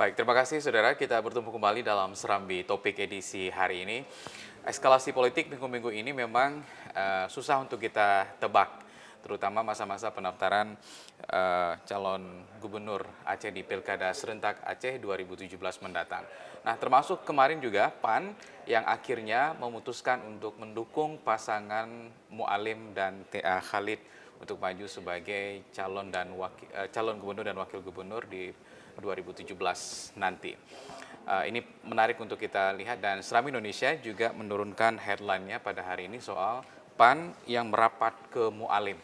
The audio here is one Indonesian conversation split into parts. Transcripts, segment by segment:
Baik, terima kasih saudara. Kita bertemu kembali dalam Serambi Topik edisi hari ini. Eskalasi politik minggu-minggu ini memang susah untuk kita tebak, terutama masa-masa pendaftaran calon gubernur Aceh di Pilkada Serentak Aceh 2017 mendatang. Nah, termasuk kemarin juga PAN yang akhirnya memutuskan untuk mendukung pasangan Mualim dan TA Khalid untuk maju sebagai calon gubernur dan wakil gubernur di 2017 nanti. Ini menarik untuk kita lihat dan Serambi Indonesia juga menurunkan headline-nya pada hari ini soal PAN yang merapat ke Mualim.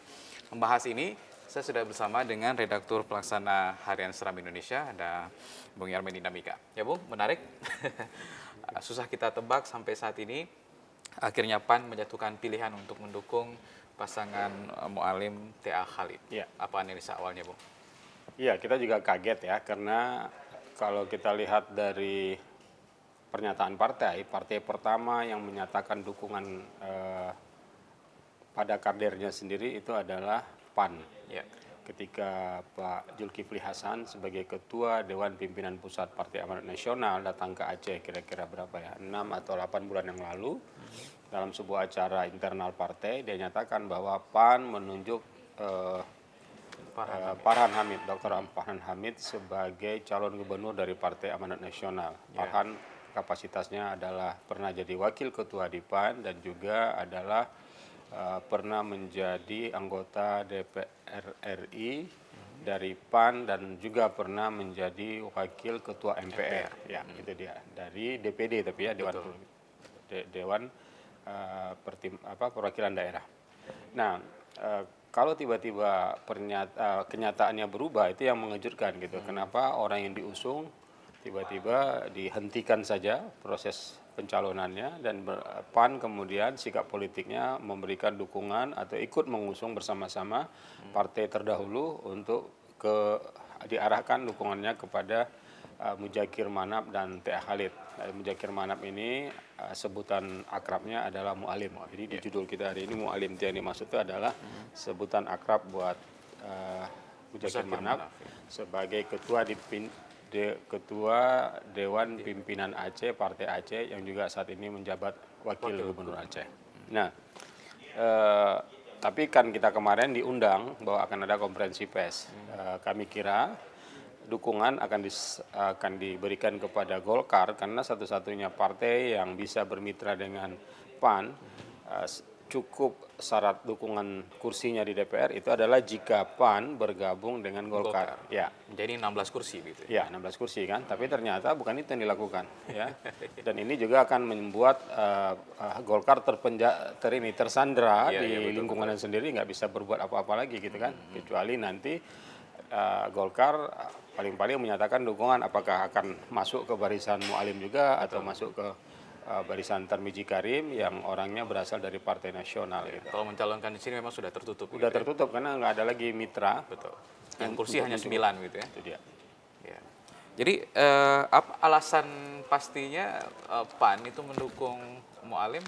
Membahas ini, saya sudah bersama dengan redaktur pelaksana harian Serambi Indonesia, ada Bung Yarmen Dinamika. Ya Bung, menarik. Susah kita tebak sampai saat ini. Akhirnya PAN menjatuhkan pilihan untuk mendukung pasangan Mualim TA Khalid. Ya. Apa analisa awalnya Bung? Iya, kita juga kaget ya, karena kalau kita lihat dari pernyataan partai pertama yang menyatakan dukungan pada kadernya sendiri itu adalah PAN. Ya. Ketika Pak Zulkifli Hasan sebagai Ketua Dewan Pimpinan Pusat Partai Amanat Nasional datang ke Aceh kira-kira berapa ya, 6 atau 8 bulan yang lalu, dalam sebuah acara internal partai, dia nyatakan bahwa PAN menunjuk Farhan Hamid, Dr. Farhan Hamid sebagai calon gubernur dari Partai Amanat Nasional. Farhan kapasitasnya adalah pernah jadi wakil ketua di PAN dan juga adalah pernah menjadi anggota DPR RI dari PAN dan juga pernah menjadi wakil ketua MPR. Ya, itu dia. Dari DPD tapi ya, Dewan Perwakilan Daerah. Nah, kalau tiba-tiba kenyataannya berubah, itu yang mengejutkan gitu. Kenapa orang yang diusung tiba-tiba dihentikan saja proses pencalonannya dan PAN kemudian sikap politiknya memberikan dukungan atau ikut mengusung bersama-sama partai terdahulu untuk diarahkan dukungannya kepada Mujakir Manap dan TA Khalid. Mujakir Manap ini sebutan akrabnya adalah Mualim. Jadi di judul kita hari ini Mualim yang dimaksud itu adalah sebutan akrab buat Mujakir Manap sebagai ketua Dewan Pimpinan Aceh, Partai Aceh yang juga saat ini menjabat wakil gubernur Aceh. Nah, tapi kan kita kemarin diundang bahwa akan ada konferensi pers. Kami kira dukungan akan diberikan kepada Golkar karena satu-satunya partai yang bisa bermitra dengan PAN, cukup syarat dukungan kursinya di DPR itu adalah jika PAN bergabung dengan Golkar. Ya. Jadi 16 kursi gitu. Ya, 16 kursi kan, tapi ternyata bukan itu yang dilakukan ya. Dan ini juga akan membuat Golkar tersandra di lingkungannya sendiri, nggak bisa berbuat apa-apa lagi gitu kan, kecuali nanti Golkar paling-paling menyatakan dukungan apakah akan masuk ke barisan Mualim juga atau masuk ke barisan Tarmizi Karim yang orangnya berasal dari Partai Nasional. Gitu. Kalau mencalonkan di sini memang sudah tertutup. Sudah tertutup karena nggak ada lagi mitra. Betul. Yang kursi hanya 9 gitu ya. Itu dia. Ya. Jadi apa alasan pastinya PAN itu mendukung Mualim?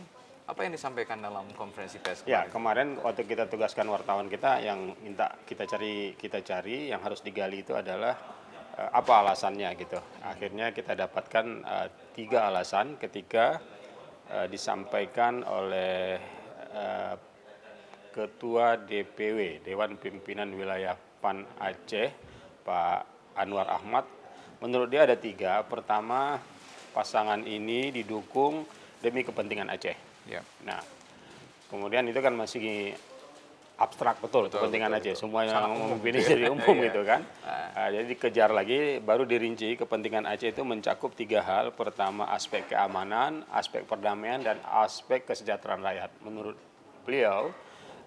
Apa yang disampaikan dalam konferensi pers kemarin? Ya, kemarin waktu kita tugaskan wartawan kita yang minta kita cari yang harus digali itu adalah apa alasannya gitu. Akhirnya kita dapatkan 3 alasan ketika disampaikan oleh Ketua DPW Dewan Pimpinan Wilayah PAN Aceh Pak Anwar Ahmad. Menurut dia ada 3. Pertama, pasangan ini didukung demi kepentingan Aceh. Ya. Nah, kemudian itu kan masih abstrak betul kepentingan Aceh. Semua yang memimpin jadi umum gitu kan. Jadi dikejar lagi, baru dirinci kepentingan Aceh itu mencakup 3 hal. Pertama, aspek keamanan, aspek perdamaian, dan aspek kesejahteraan rakyat. Menurut beliau,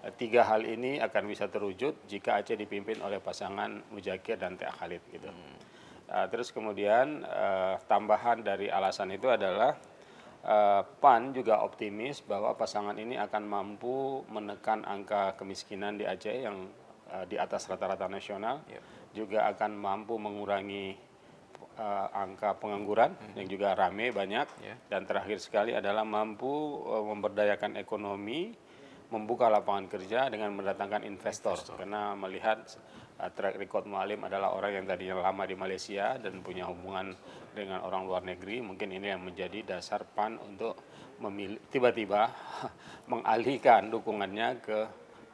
3 hal ini akan bisa terwujud jika Aceh dipimpin oleh pasangan Mujakir dan TA Khalid gitu. Terus kemudian tambahan dari alasan itu adalah PAN juga optimis bahwa pasangan ini akan mampu menekan angka kemiskinan di Aceh yang di atas rata-rata nasional, juga akan mampu mengurangi angka pengangguran yang juga rame banyak, dan terakhir sekali adalah mampu memberdayakan ekonomi, membuka lapangan kerja dengan mendatangkan investor. Karena melihat track record Mualim adalah orang yang tadinya lama di Malaysia dan punya hubungan dengan orang luar negeri. Mungkin ini yang menjadi dasar PAN untuk memilih tiba-tiba mengalihkan dukungannya ke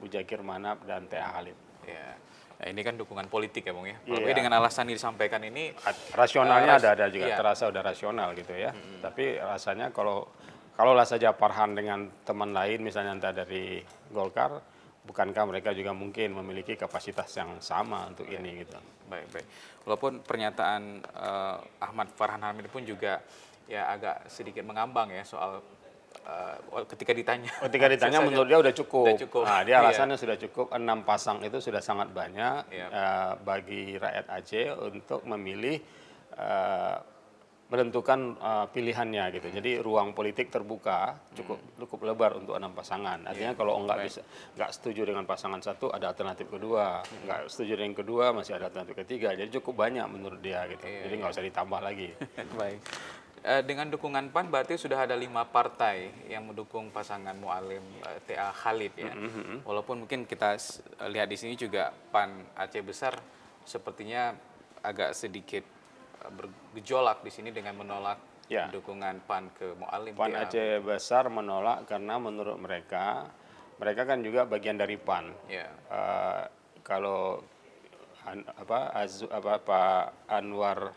Muzakir Manap dan T.A. Khalid. Ya. Nah, ini kan dukungan politik ya, Bung ya. Iya. Tapi dengan alasan yang disampaikan ini Rasionalnya ada juga, iya. terasa udah rasional gitu ya. Tapi rasanya kalau saja Farhan dengan teman lain misalnya entah dari Golkar, bukankah mereka juga mungkin memiliki kapasitas yang sama untuk ini gitu. Baik. Walaupun pernyataan Ahmad Farhan Hamid pun juga ya agak sedikit mengambang ya soal ketika ditanya. Ketika ditanya menurut dia udah cukup. Udah cukup. Nah, dia alasannya sudah cukup. 6 pasang itu sudah sangat banyak Iya. bagi rakyat Aceh untuk memilih menentukan pilihannya gitu. Jadi ruang politik terbuka cukup lebar untuk 6 pasangan. Artinya kalau nggak setuju dengan pasangan satu ada alternatif kedua, nggak setuju dengan kedua masih ada alternatif ketiga. Jadi cukup banyak menurut dia gitu. Jadi nggak usah ditambah lagi. Baik. Dengan dukungan PAN berarti sudah ada 5 partai yang mendukung pasangan Mualim T.A. Khalid ya. Walaupun mungkin kita lihat di sini juga PAN Aceh Besar sepertinya agak sedikit bergejolak di sini dengan menolak Ya. dukungan PAN ke Mualim. PAN Aceh Besar menolak karena menurut mereka kan juga bagian dari PAN. Ya. Kalau Pak Anwar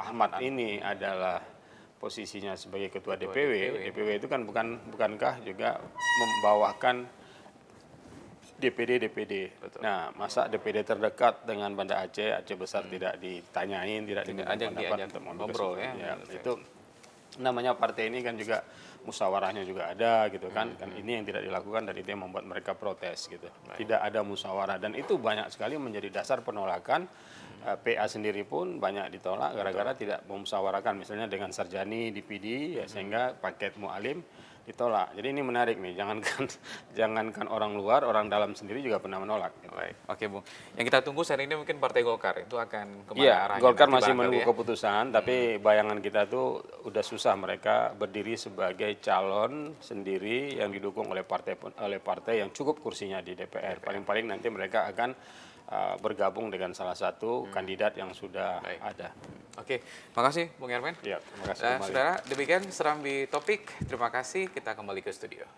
Ahmad ini adalah posisinya sebagai ketua DPW. DPW itu kan bukankah juga membawakan DPD. Betul. Nah, masa DPD terdekat dengan Banda Aceh Besar tidak ditanyain, tidak diminta pendapat diajak untuk ngobrol ya. itu namanya partai ini kan juga musyawarahnya juga ada gitu kan. Kan ini yang tidak dilakukan dan itu yang membuat mereka protes gitu. Tidak ada musyawarah dan itu banyak sekali menjadi dasar penolakan. PA sendiri pun banyak ditolak gara-gara tidak memusyawarahkan misalnya dengan Sarjani di PD ya, sehingga paket Mualim ditolak. Jadi ini menarik nih, jangankan orang luar, orang dalam sendiri juga pernah menolak. Gitu. Baik. Oke, Bung. Yang kita tunggu saat ini mungkin Partai Golkar itu akan kemana Iya, arahnya? Golkar nanti masih barangkali menunggu ya. keputusan, tapi bayangan kita tuh udah susah mereka berdiri sebagai calon sendiri yang didukung oleh partai yang cukup kursinya di DPR. Paling-paling nanti mereka akan bergabung dengan salah satu kandidat yang sudah ada. Oke, makasih Bung Erwin. Ya, terima kasih. Saudara, demikian Serambi Topik. Terima kasih, kita kembali ke studio.